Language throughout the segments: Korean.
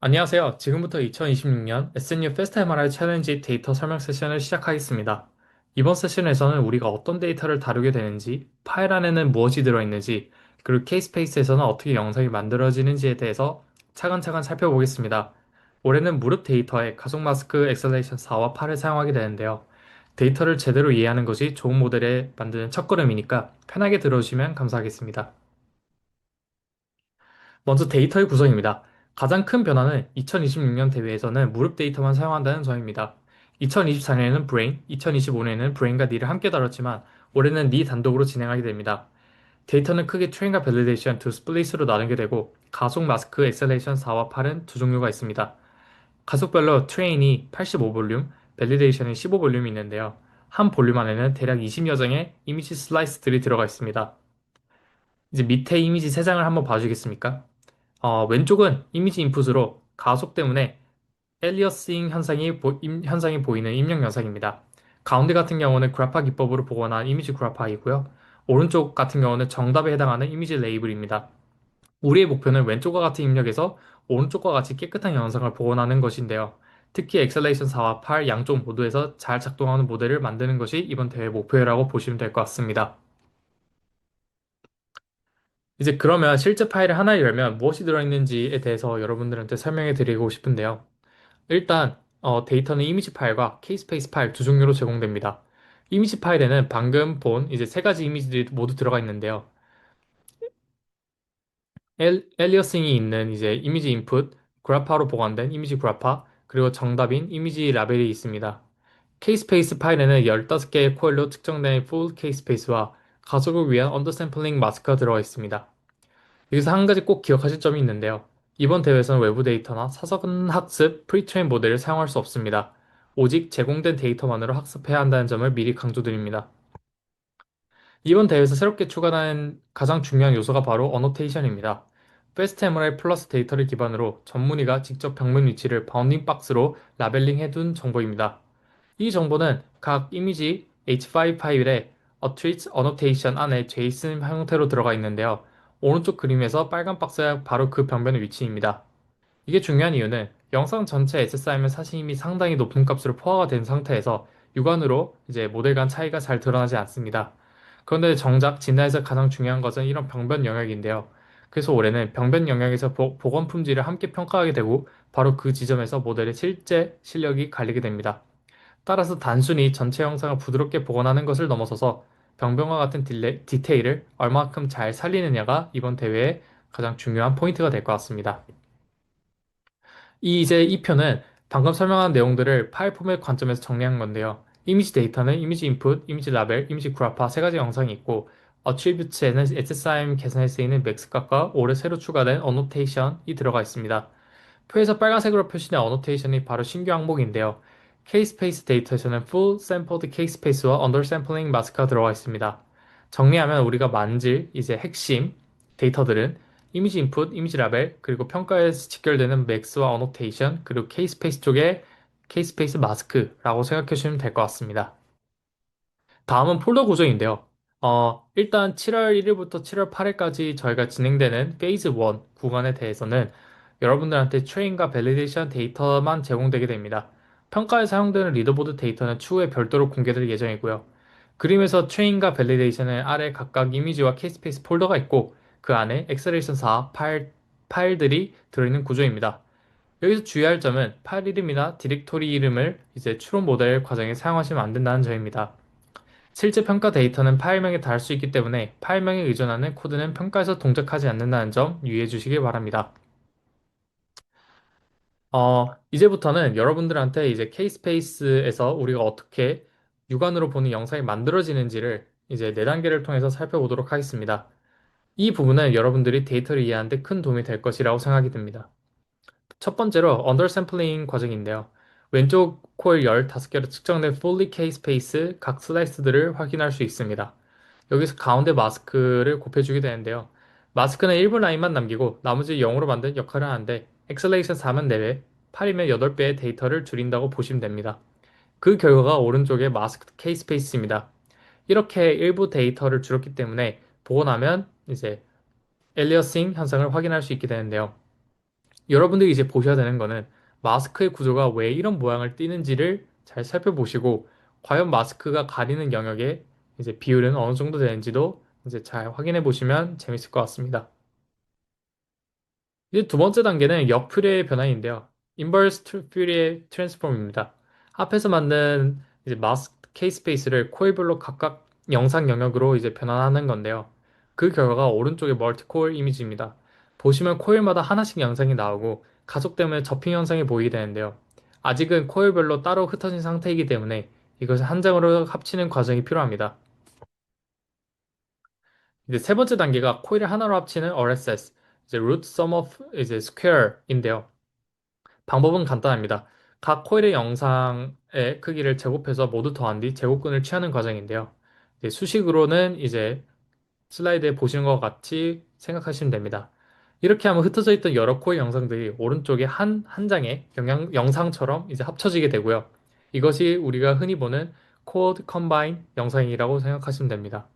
안녕하세요. 지금부터 2026년 SNU 페스트 MRI 챌린지 데이터 설명 세션을 시작하겠습니다. 이번 세션에서는 우리가 어떤 데이터를 다루게 되는지, 파일 안에는 무엇이 들어있는지, 그리고 Kspace에서는 어떻게 영상이 만들어지는지에 대해서 차근차근 살펴보겠습니다. 올해는 무릎 데이터에 가속 마스크 엑셀레이션 4와 8을 사용하게 되는데요. 데이터를 제대로 이해하는 것이 좋은 모델에 만드는 첫걸음이니까 편하게 들어주시면 감사하겠습니다. 먼저 데이터의 구성입니다. 가장 큰 변화는 2026년 대회에서는 무릎 데이터만 사용한다는 점입니다. 2024년에는 브레인, 2025년에는 브레인과 니를 함께 다뤘지만 올해는 니 단독으로 진행하게 됩니다. 데이터는 크게 트레인과 밸리데이션 두 스플릿으로 나누게 되고 가속 마스크 엑셀레이션 4와 8은 두 종류가 있습니다. 가속별로 트레인이 85볼륨, 밸리데이션이 15볼륨이 있는데요. 한 볼륨 안에는 대략 20여 장의 이미지 슬라이스들이 들어가 있습니다. 이제 밑에 이미지 3장을 한번 봐주겠습니까? 왼쪽은 이미지 인풋으로 가속 때문에 엘리어싱 현상이 보이는 입력 영상입니다. 가운데 같은 경우는 그래파 기법으로 복원한 이미지 그래파이고요. 오른쪽 같은 경우는 정답에 해당하는 이미지 레이블입니다. 우리의 목표는 왼쪽과 같은 입력에서 오른쪽과 같이 깨끗한 영상을 복원하는 것인데요. 특히 엑셀레이션 4와 8 양쪽 모두에서 잘 작동하는 모델을 만드는 것이 이번 대회 목표라고 보시면 될 것 같습니다. 이제 그러면 실제 파일을 하나 열면 무엇이 들어있는지에 대해서 여러분들한테 설명해 드리고 싶은데요. 일단 데이터는 이미지 파일과 Kspace 파일 두 종류로 제공됩니다. 이미지 파일에는 방금 본 이제 세 가지 이미지들이 모두 들어가 있는데요. 엘리어싱이 있는 이제 이미지 인풋, 그래파로 보관된 이미지 그래파, 그리고 정답인 이미지 라벨이 있습니다. Kspace 파일에는 15개의 코일로 측정된 full Kspace와 가속을 위한 언더샘플링 마스크가 들어가 있습니다. 여기서 한 가지 꼭 기억하실 점이 있는데요. 이번 대회에서는 외부 데이터나 사전 학습, 프리트레인 모델을 사용할 수 없습니다. 오직 제공된 데이터만으로 학습해야 한다는 점을 미리 강조드립니다. 이번 대회에서 새롭게 추가된 가장 중요한 요소가 바로 어노테이션입니다. FastMRI 플러스 데이터를 기반으로 전문의가 직접 병면 위치를 바운딩 박스로 라벨링 해둔 정보입니다. 이 정보는 각 이미지 H5 파일에 Attributes Annotation 안에 JSON 형태로 들어가 있는데요. 오른쪽 그림에서 빨간 박스가 바로 그 병변의 위치입니다. 이게 중요한 이유는 영상 전체 SSI면 사실 이미 상당히 높은 값으로 포화가 된 상태에서 육안으로 이제 모델 간 차이가 잘 드러나지 않습니다. 그런데 정작 진단에서 가장 중요한 것은 이런 병변 영역인데요. 그래서 올해는 병변 영역에서 복원 품질을 함께 평가하게 되고 바로 그 지점에서 모델의 실제 실력이 갈리게 됩니다. 따라서 단순히 전체 영상을 부드럽게 복원하는 것을 넘어서서 병변과 같은 디테일을 얼마큼 잘 살리느냐가 이번 대회의 가장 중요한 포인트가 될 것 같습니다. 이제 이 표는 방금 설명한 내용들을 파일 포맷 관점에서 정리한 건데요. 이미지 데이터는 이미지 인풋, 이미지 라벨, 이미지 그래파 세 가지 영상이 있고 어트리뷰츠에는 SSIM 계산에 쓰이는 맥스값과 올해 새로 추가된 어노테이션이 들어가 있습니다. 표에서 빨간색으로 표시된 어노테이션이 바로 신규 항목인데요. Kspace 데이터에서는 Full Sampled Kspace와 Undersampling 마스크가 들어가 있습니다. 정리하면 우리가 만질 이제 핵심 데이터들은 이미지 인풋, 이미지 라벨, 그리고 평가에서 직결되는 맥스와 어노테이션, 그리고 Kspace 쪽에 Kspace 마스크라고 생각해 주시면 될 것 같습니다. 다음은 폴더 구조인데요. 일단 7월 1일부터 7월 8일까지 저희가 진행되는 페이즈 1 구간에 대해서는 여러분들한테 트레인과 밸리데이션 데이터만 제공되게 됩니다. 평가에 사용되는 리더보드 데이터는 추후에 별도로 공개될 예정이고요. 그림에서 트레인과 밸리데이션은 아래 각각 이미지와 케이스페이스 폴더가 있고 그 안에 엑셀레이션 4 파일들이 들어있는 구조입니다. 여기서 주의할 점은 파일 이름이나 디렉토리 이름을 이제 추론 모델 과정에 사용하시면 안 된다는 점입니다. 실제 평가 데이터는 파일명에 닿을 수 있기 때문에 파일명에 의존하는 코드는 평가에서 동작하지 않는다는 점 유의해 주시기 바랍니다. 이제부터는 여러분들한테 이제 Kspace에서 우리가 어떻게 육안으로 보는 영상이 만들어지는지를 이제 4단계를 통해서 살펴보도록 하겠습니다. 이 부분은 여러분들이 데이터를 이해하는 데 큰 도움이 될 것이라고 생각이 듭니다. 첫 번째로 언더샘플링 과정인데요. 왼쪽 코일 15개로 측정된 fully Kspace 각 슬라이스들을 확인할 수 있습니다. 여기서 가운데 마스크를 곱해주게 되는데요. 마스크는 1분 라인만 남기고 나머지 0으로 만든 역할을 하는데 엑셀레이션 4면 4배, 8이면 8배의 데이터를 줄인다고 보시면 됩니다. 그 결과가 오른쪽의 마스크 Kspace입니다. 이렇게 일부 데이터를 줄였기 때문에 보고 나면 이제 엘리어싱 현상을 확인할 수 있게 되는데요. 여러분들이 이제 보셔야 되는 거는 마스크의 구조가 왜 이런 모양을 띠는지를 잘 살펴보시고 과연 마스크가 가리는 영역의 이제 비율은 어느 정도 되는지도 이제 잘 확인해 보시면 재밌을 것 같습니다. 이제 두 번째 단계는 역퓨리의 변환인데요. 인버스 퓨리의 트랜스폼입니다. 앞에서 만든 이제 마스크 케이스 스페이스를 코일별로 각각 영상 영역으로 이제 변환하는 건데요. 그 결과가 오른쪽의 멀티코일 이미지입니다. 보시면 코일마다 하나씩 영상이 나오고 가속되면 접힌 현상이 보이게 되는데요. 아직은 코일별로 따로 흩어진 상태이기 때문에 이것을 한 장으로 합치는 과정이 필요합니다. 이제 세 번째 단계가 코일을 하나로 합치는 RSS, 이제 root sum of 이제 square인데요. 방법은 간단합니다. 각 코일의 영상의 크기를 제곱해서 모두 더한 뒤 제곱근을 취하는 과정인데요. 이제 수식으로는 이제 슬라이드에 보시는 것 같이 생각하시면 됩니다. 이렇게 하면 흩어져 있던 여러 코일 영상들이 오른쪽에 한 장의 영상처럼 이제 합쳐지게 되고요. 이것이 우리가 흔히 보는 코드 컴바인 영상이라고 생각하시면 됩니다.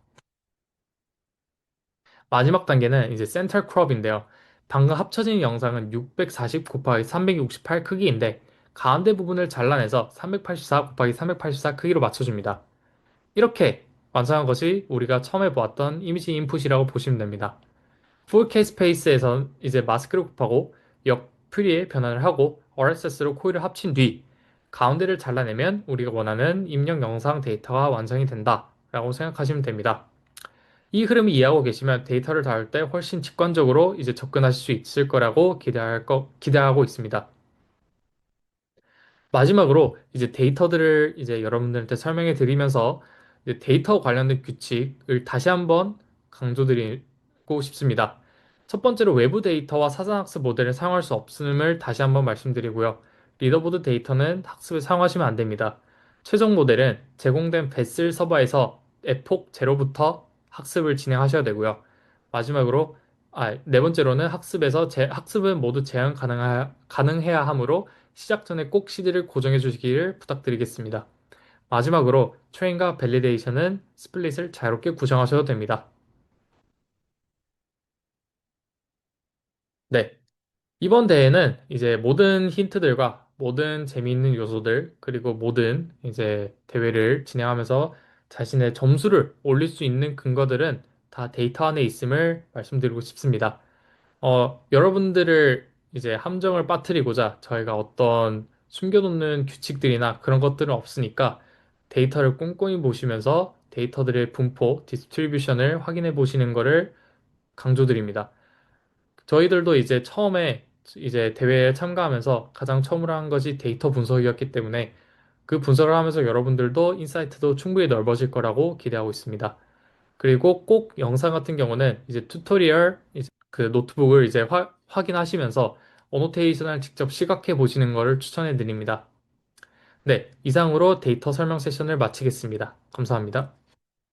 마지막 단계는 이제 센터 크롭인데요. 방금 합쳐진 영상은 640 곱하기 368 크기인데 가운데 부분을 잘라내서 384 곱하기 384 크기로 맞춰줍니다. 이렇게 완성한 것이 우리가 처음에 보았던 이미지 인풋이라고 보시면 됩니다. 4K 스페이스에서 이제 마스크를 곱하고 옆프리에 변환을 하고 RSS로 코일을 합친 뒤 가운데를 잘라내면 우리가 원하는 입력 영상 데이터가 완성이 된다라고 생각하시면 됩니다. 이 흐름을 이해하고 계시면 데이터를 다룰 때 훨씬 직관적으로 이제 접근하실 수 있을 거라고 기대하고 있습니다. 마지막으로 이제 데이터들을 이제 여러분들한테 설명해 드리면서 이제 데이터 관련된 규칙을 다시 한번 강조드리고 싶습니다. 첫 번째로 외부 데이터와 사전학습 모델을 사용할 수 없음을 다시 한번 말씀드리고요. 리더보드 데이터는 학습에 사용하시면 안 됩니다. 최종 모델은 제공된 베슬 서버에서 에폭 제로부터 학습을 진행하셔야 되고요. 마지막으로 네 번째로는 학습은 모두 가능해야 하므로 시작 전에 꼭 CD를 고정해 주시기를 부탁드리겠습니다. 마지막으로 트레인과 밸리데이션은 스플릿을 자유롭게 구성하셔도 됩니다. 네. 이번 대회는 이제 모든 힌트들과 모든 재미있는 요소들, 그리고 모든 이제 대회를 진행하면서 자신의 점수를 올릴 수 있는 근거들은 다 데이터 안에 있음을 말씀드리고 싶습니다. 여러분들을 이제 함정을 빠뜨리고자 저희가 어떤 숨겨놓는 규칙들이나 그런 것들은 없으니까 데이터를 꼼꼼히 보시면서 데이터들의 분포, 디스트리뷰션을 확인해 보시는 것을 강조드립니다. 저희들도 이제 처음에 이제 대회에 참가하면서 가장 처음으로 한 것이 데이터 분석이었기 때문에 그 분석을 하면서 여러분들도 인사이트도 충분히 넓어질 거라고 기대하고 있습니다. 그리고 꼭 영상 같은 경우는 이제 튜토리얼 그 노트북을 이제 확인하시면서 어노테이션을 직접 시각해 보시는 것을 추천해 드립니다. 네, 이상으로 데이터 설명 세션을 마치겠습니다. 감사합니다.